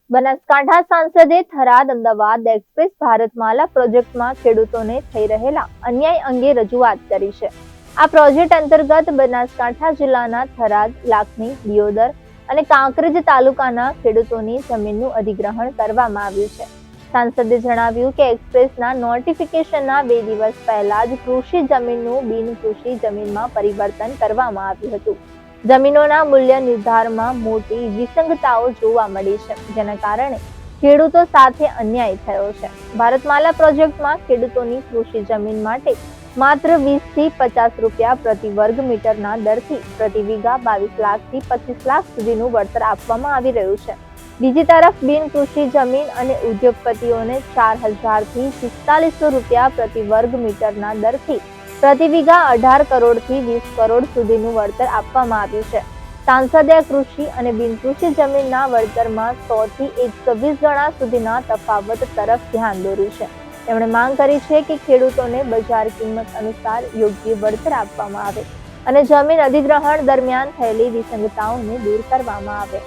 Banaskantha સાંસદે Tharad Ahmedabad express Bharatmala પ્રોજેક્ટમાં ખેડૂતોને થઈ રહેલા અન્યાય અંગે રજૂઆત કરી છે। આ પ્રોજેક્ટ અંતર્ગત બનાસકાંઠા જિલ્લાના થરાદ, લાખણી, દિયોદર અને કાંકરેજ તાલુકાના ખેડૂતોની જમીનનું અધિગ્રહણ કરવામાં આવ્યું છે। સાંસદે જણાવ્યું કે એક્સપ્રેસના નોટિફિકેશનના 2 દિવસ પહેલા જ કૃષિ જમીનનું બિનકૃષિ જમીનમાં પરિવર્તન કરવામાં આવ્યું હતું। જમીનોના મૂલ્ય નિર્ધારણમાં મોટી વિસંગતતાઓ જોવા મળી છે, જેના કારણે ખેડૂતો સાથે અન્યાય થયો છે। ભારતમાલા પ્રોજેક્ટમાં ખેડૂતોની કૃષિ જમીન માટે માત્ર 20 થી 50 રૂપિયા પ્રતિ વર્ગ મીટરના દરથી પ્રતિ વીઘા 22 લાખથી 25 લાખ સુધીનું વળતર આપવામાં આવી રહ્યું છે। બીજી તરફ બિનકૃષિ જમીન અને ઉદ્યોગપતિઓને 4000 થી 4500 રૂપિયા પ્રતિ વર્ગ મીટરના દરથી પ્રતિ વીઘા 18 કરોડથી 20 કરોડ સુધીનું વળતર આપવામાં આવ્યું છે। સાંસદે કૃષિ અને બિનકૃષિ જમીનના વળતરમાં 100 થી 120 ગણા સુધીના તફાવત તરફ ધ્યાન દોર્યું છે। તેમણે માંગ કરી છે કે ખેડૂતોને બજાર કિંમત અનુસાર યોગ્ય વળતર આપવામાં આવે અને જમીન અધિગ્રહણ દરમિયાન થયેલી વિસંગતતાઓને દૂર કરવામાં આવે।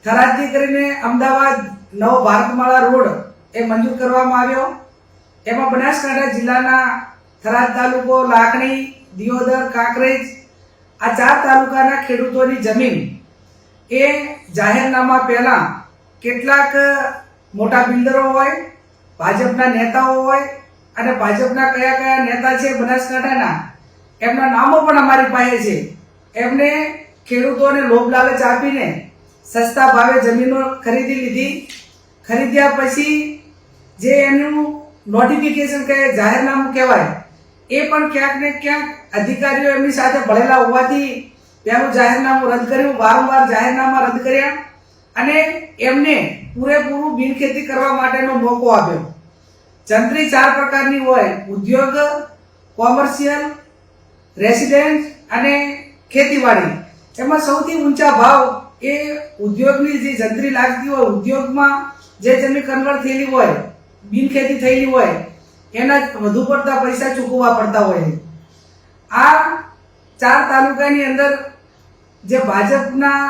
થરાદથી કરીને અમદાવાદ નવો ભારતમાળા રોડ એ મંજૂર કરવામાં આવ્યો। એમાં બનાસકાંઠા જિલ્લાના થરાદ તાલુકો, લાખણી, દિયોદર, કાંકરેજ આ 4 તાલુકાના ખેડૂતોની જમીન એ જાહેરનામા પહેલા કેટલાક મોટા બિલ્ડરો હોય, ભાજપના નેતાઓ હોય અને ભાજપના કયા નેતા છે બનાસકાંઠાના એમના નામો પણ અમારી પાસે છે। એમને ખેડૂતોને લોભ લાલચ આપીને સસ્તા ભાવે જમીનો ખરીદી લીધી। ખરીદ્યા પછી જે એનું નોટિફિકેશન કહે, જાહેરનામું કહેવાય, એ પણ ક્યાંક ને ક્યાંક અધિકારીઓ એમની સાથે ભળેલા હોવાથી તેનું જાહેરનામું રદ કર્યું, વારંવાર જાહેરનામા રદ કર્યા અને એમને પૂરેપૂરું બિનખેતી કરવા માટેનો મોકો આપ્યો। જંત્રી 4 પ્રકારની હોય: ઉદ્યોગ, કોમર્શિયલ, રેસિડેન્ટ અને ખેતીવાડી। એમાં સૌથી ઊંચા ભાવ એ ઉદ્યોગની જે જંત્રી લાગતી હોય, ઉદ્યોગમાં જે જમીન કન્વર્ટ થયેલી હોય, બિનખેતી થયેલી હોય, એના વધુ પડતા પૈસા ચૂકવવા પડતા હોય છે। આ 4 તાલુકાની અંદર જે ભાજપના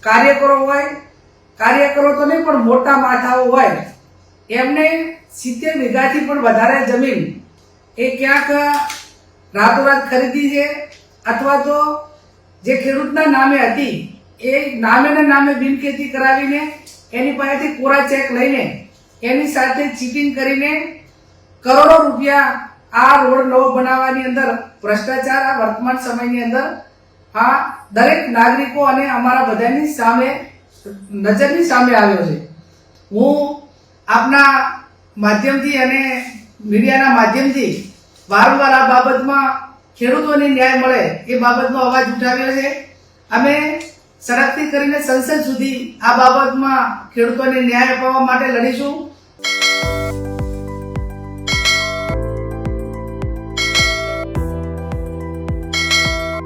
કાર્યકરો હોય, કાર્યકરો તો નહીં પણ મોટા માથાઓ હોય, એમને 70 વીઘાથી પણ વધારે જમીન એ ક્યાંક રાતોરાત ખરીદી છે અથવા તો જે ખેડૂતના નામે હતી એ નામે બિનખેતી કરાવીને એની પાસેથી કોરા ચેક લઈને એની સાથે ચીટિંગ કરીને કરોડો રૂપિયા આ રોડ નવો બનાવવાની અંદર ભ્રષ્ટાચાર આ વર્તમાન સમયની અંદર આ દરેક નાગરિકો અને અમારા બધાની સામે નજરની સામે આવ્યો છે। હું આપના માધ્યમથી અને મીડિયાના માધ્યમથી વારંવાર આ બાબતમાં ખેડૂતોને ન્યાય મળે એ બાબતનો અવાજ ઉઠાવ્યો છે। અમે સડકથી કરીને સંસદ સુધી આ બાબતમાં ખેડૂતોને ન્યાય અપાવવા માટે લડીશું।